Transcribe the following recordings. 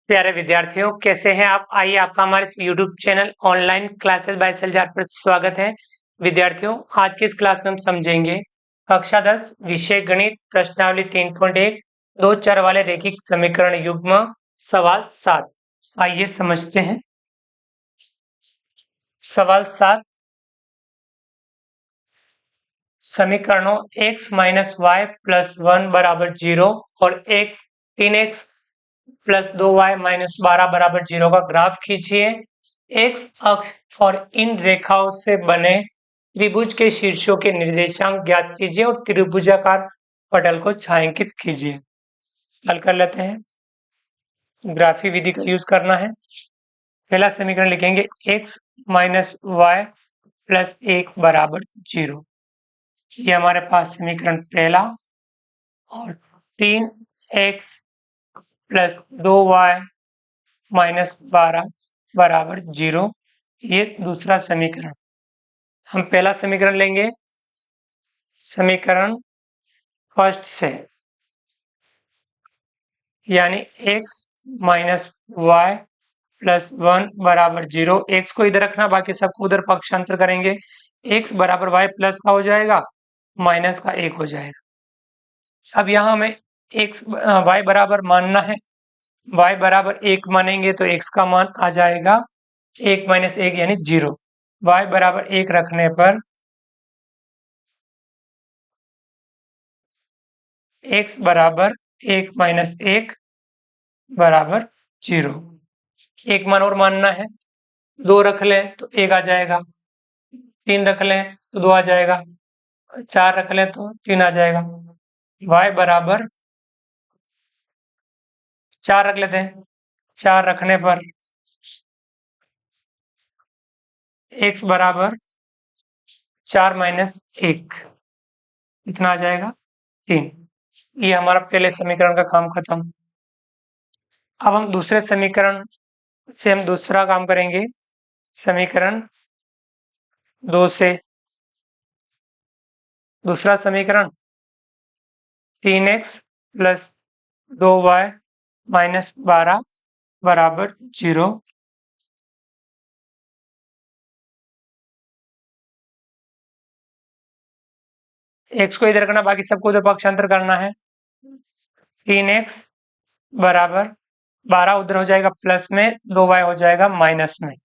प्यारे विद्यार्थियों, कैसे हैं आप? आइए, आपका हमारे इस YouTube channel online classes by सेलजार पर स्वागत है। विद्यार्थियों, आज की इस क्लास में हम समझेंगे कक्षा 10 विषय गणित प्रश्नावली 3.1 दो चर वाले रैखिक समीकरण युग्म सवाल 7। आइए समझते हैं। सवाल 7, समीकरणों x माइनस वाई प्लस 1 बराबर 0 और 3x प्लस 2y माइनस 12 बराबर 0 का ग्राफ खींचिए। एक्स अक्ष और इन रेखाओं से बने त्रिभुज के शीर्षों के निर्देशांक ज्ञात कीजिए और त्रिभुजाकार पटल को छायांकित कीजिए। हल कर लेते हैं। ग्राफी विधि का यूज करना है। पहला समीकरण लिखेंगे x माइनस वाई प्लस 1 बराबर 0। ये हमारे पास समीकरण पहला। और 3x प्लस 2y माइनस 12 बराबर 0, ये दूसरा समीकरण। हम पहला समीकरण लेंगे समीकरण फर्स्ट से, यानी x माइनस वाई प्लस 1 बराबर 0। x को इधर रखना, बाकी सबको उधर पक्षांतर करेंगे। x बराबर y प्लस का हो जाएगा, माइनस का 1 हो जाएगा। अब यहाँ हमें y बराबर मानना है। y बराबर 1 मानेंगे तो x का मान आ जाएगा 1 माइनस 1 यानी 0। y बराबर 1 रखने पर x बराबर 1 माइनस 1 बराबर 0। एक मान और मानना है। 2 रख लें तो 1 आ जाएगा, 3 रख लें तो 2 आ जाएगा, 4 रख लें तो 3 आ जाएगा। y बराबर 4 रख लेते हैं। 4 रखने पर x बराबर 4 माइनस 1 इतना आ जाएगा 3। ये हमारा पहले समीकरण का काम खत्म। अब हम दूसरे समीकरण से हम दूसरा काम करेंगे। समीकरण 2 से दूसरा समीकरण 3x प्लस 2y माइनस 12 बराबर 0। x को इधर करना, बाकी सबको उधर पक्षांतर करना है। 3x बराबर 12 उधर हो जाएगा प्लस में, 2y हो जाएगा माइनस में।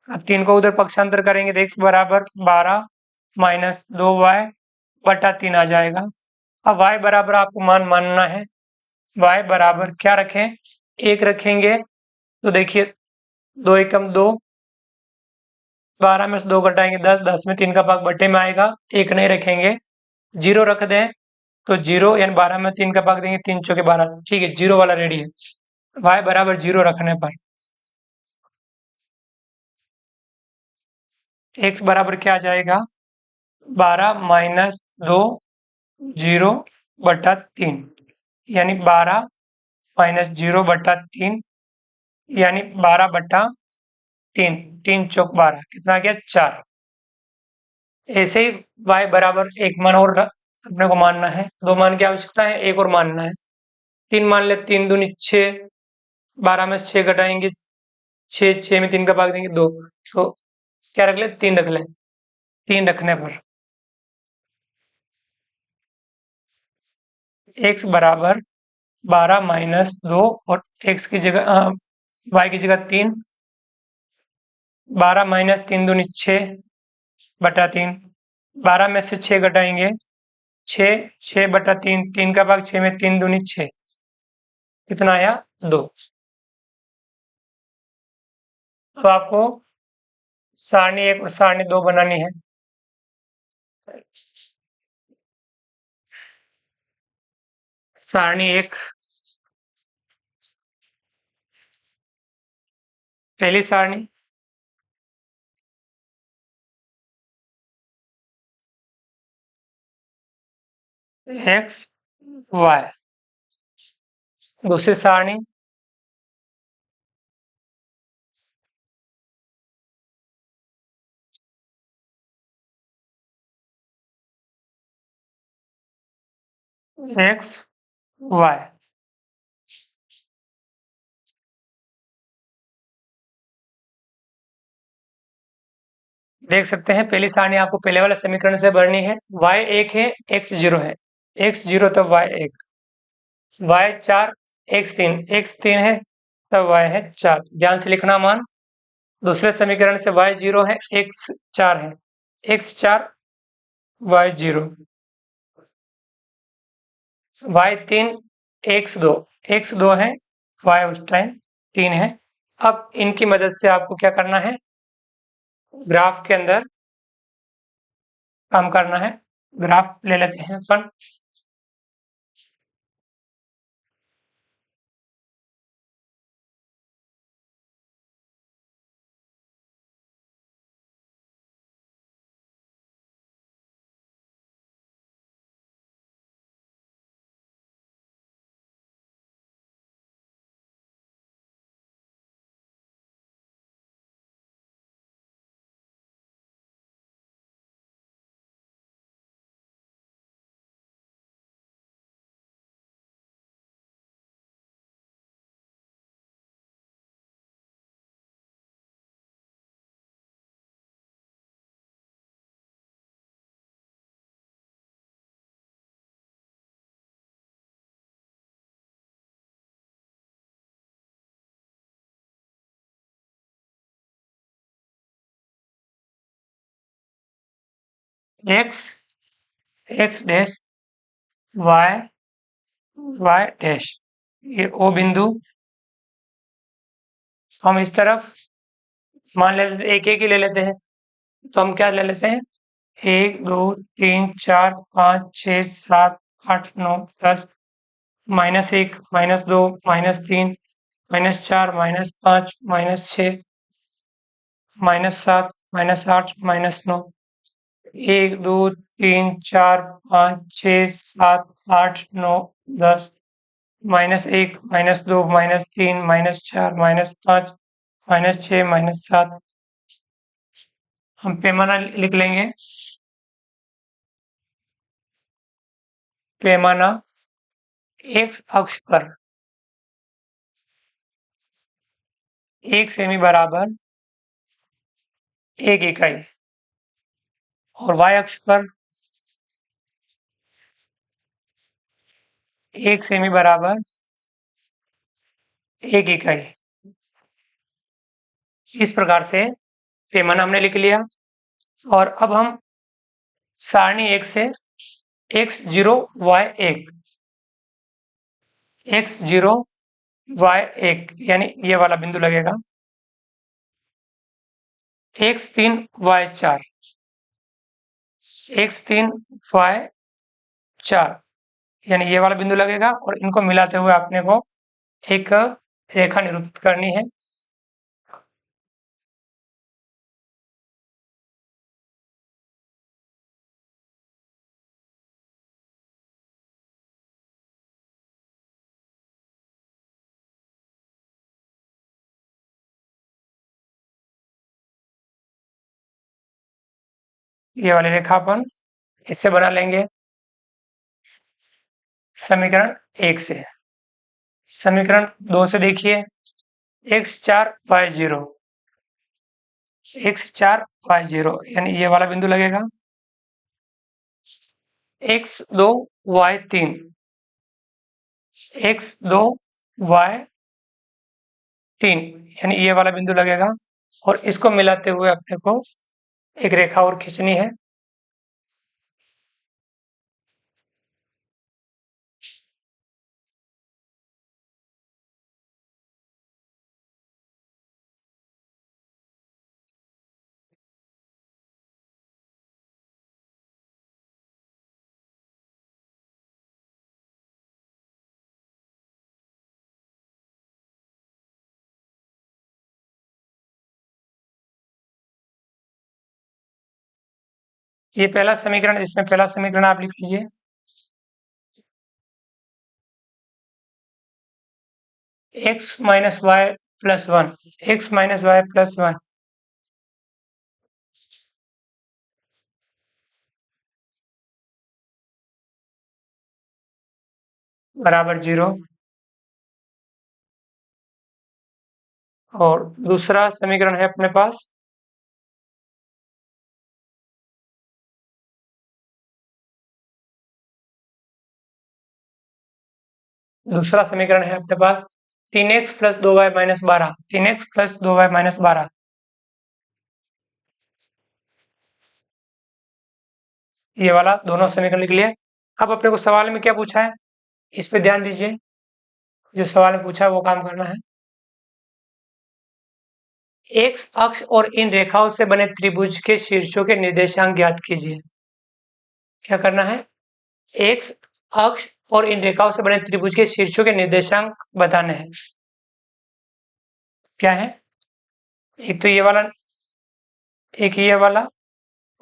अब 3 को उधर पक्षांतर करेंगे तो x बराबर 12 माइनस 2y बटा 3 आ जाएगा। अब y बराबर आपको मान मानना है। y बराबर क्या रखें? 1 रखेंगे तो देखिए 2 एकम 2, 12 में से 2 घटाएंगे 10, 10 में 3 का भाग बटे में आएगा। 1 नहीं रखेंगे, 0 रख दें तो 0 यानी 12 में 3 का भाग देंगे, 3 चौके 12। ठीक है, 0 वाला रेडी है। y बराबर 0 रखने पर x बराबर क्या आ जाएगा? 12 माइनस 2 0 बटा 3, यानी 12 माइनस 0 बटा 3 यानी 12 बटा 3, 3 चौक 12 कितना आ गया? 4। ऐसे ही y बराबर एक मान और अपने को मानना है। 2 मान की आवश्यकता है, एक और मानना है। 3 मान ले, 3 दूनी 6, 12 में से 6 घटाएंगे 6, 6 में 3 का भाग देंगे 2, तो क्या रख ले? 3 रख ले। 3 रखने पर x बराबर 12 माइनस 2 और x की जगह y की जगह 3, 12 माइनस 3 दूनी 6 बटा 3, 12 में से 6 घटाएंगे 6, 6 बटा 3, 3 का भाग 6 में, 3 दूनी 6 कितना आया? 2। तो आपको सारणी 1 और सारणी 2 बनानी है। सारणी 1, पहली सारणी x y, दूसरी सारणी x y। देख सकते हैं पहली सारणी आपको पहले वाले समीकरण से भरनी है। y1 है, x0 है, x0 तब y1, y4 x3, x3 है तब y है 4। ध्यान से लिखना मान। दूसरे समीकरण से y0 है, x4 है, x4 y0, y3 x2, x2 है, y उस टाइम 3 है। अब इनकी मदद से आपको क्या करना है, ग्राफ के अंदर काम करना है। ग्राफ ले लेते हैं अपन। x x dash y y dash, ये ओ बिंदु हम इस तरफ मान लेते, एक एक ही ले लेते हैं। तो हम क्या ले लेते हैं, 1 2 3 4 5 6 7 8 9 10, -1 -2 -3 -4 -5 -6 -7 -8 -9, 1 2 3 4 5 6 7 8 9 10, -1 -2 -3 -4 -5 -6 -7। हम पैमाना लिख लेंगे। पैमाना x अक्ष पर 1 सेमी बराबर 1 इकाई और y अक्ष पर 1 सेमी बराबर 1 इकाई। इस प्रकार से पैमाना हमने लिख लिया। और अब हम सारणी 1 से x0 y1 x0 y1 यानी ये वाला बिंदु लगेगा, x3 y4 x3 y4 यानी ये वाला बिंदु लगेगा और इनको मिलाते हुए आपने को एक रेखा निरूपित करनी है। ये वाली रेखा अपन इससे बना लेंगे समीकरण 1 से। समीकरण 2 से देखिए, x4 y0 x4 y0 यानी ये वाला बिंदु लगेगा, x2 y3 x2 y3 यानी ये वाला बिंदु लगेगा और इसको मिलाते हुए अपने को एक रेखा और खींचनी है। ये पहला समीकरण, इसमें पहला समीकरण आप लिख लीजिए, x minus y plus 1 x minus y plus 1 बराबर 0। और दूसरा समीकरण है अपने पास दूसरा समीकरण है अपने पास 3x plus 2y minus 12, 3x plus 2y minus 12। ये वाला दोनों समीकरण लिख लिए। अब अपने को सवाल में क्या पूछा है, इस पे ध्यान दीजिए। जो सवाल में पूछा है वो काम करना है। एक्स अक्ष और इन रेखाओं से बने त्रिभुज के शीर्षों के निर्देशांक ज्ञात कीजिए। क्या करना है, एक्स अक्ष और इन रेखाओं से बने त्रिभुज के शीर्षों के निर्देशांक बताने हैं। क्या है, एक तो ये वाला, एक ये वाला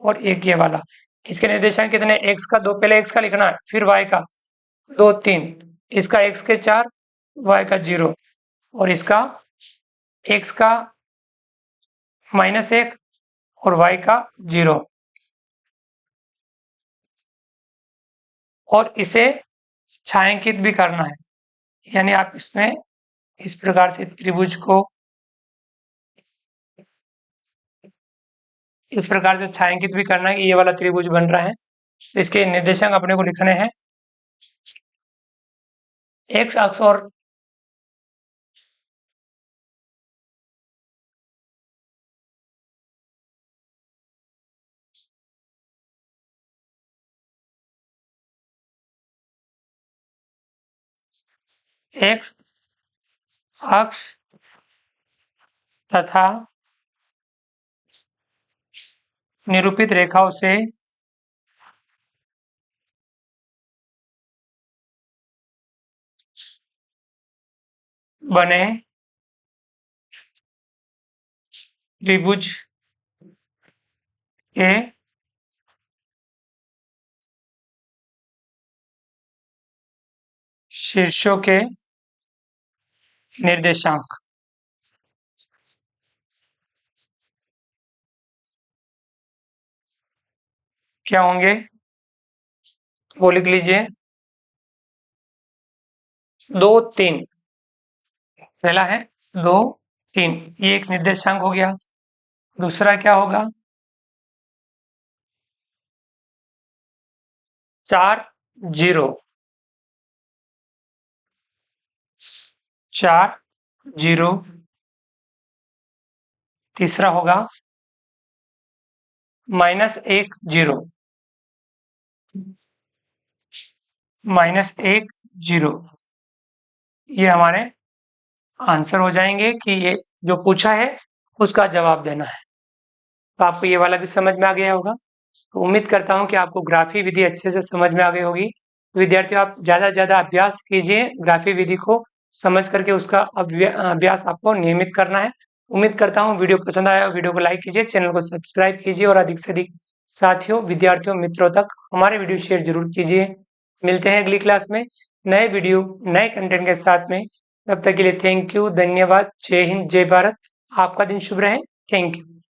और एक ये वाला। इसके निर्देशांक कितने, एक्स का 2, पहले एक्स का लिखना है, फिर वाई का 2 3, इसका एक्स के 4, वाई का 0, और इसका एक्स का -1 और वाई का 0। और इसे छायांकित भी करना है, यानी आप इसमें इस प्रकार से त्रिभुज को इस प्रकार से छायांकित भी करना है कि ये वाला त्रिभुज बन रहा है। तो इसके निर्देशांक अपने को लिखने हैं। एक्स अक्ष और एक्स अक्ष तथा निरूपित रेखाओं से बने त्रिभुज के शीर्षों के निर्देशांक क्या होंगे, वो लिख लीजिए। 2 3, पहला है 2 3, ये एक निर्देशांक हो गया। दूसरा क्या होगा, 4 0, 4 0। तीसरा होगा -1 0, -1 0। ये हमारे आंसर हो जाएंगे कि ये जो पूछा है उसका जवाब देना है। तो आपको ये वाला भी समझ में आ गया होगा। तो उम्मीद करता हूँ कि आपको ग्राफी विधि अच्छे से समझ में आ गई होगी। विद्यार्थियों, आप ज़्यादा से ज़्यादा अभ्यास कीजिए ग्राफी विधि को समझ करके, उसका अभ्यास आपको नियमित करना है। उम्मीद करता हूँ वीडियो पसंद आया, वीडियो को लाइक कीजिए, चैनल को सब्सक्राइब कीजिए और अधिक से अधिक साथियों, विद्यार्थियों, मित्रों तक हमारे वीडियो शेयर जरूर कीजिए। मिलते हैं अगली क्लास में नए वीडियो नए कंटेंट के साथ में। तब तक के लिए थैंक यू, धन्यवाद, जय हिंद, जय भारत। आपका दिन शुभ रहे। Thank you.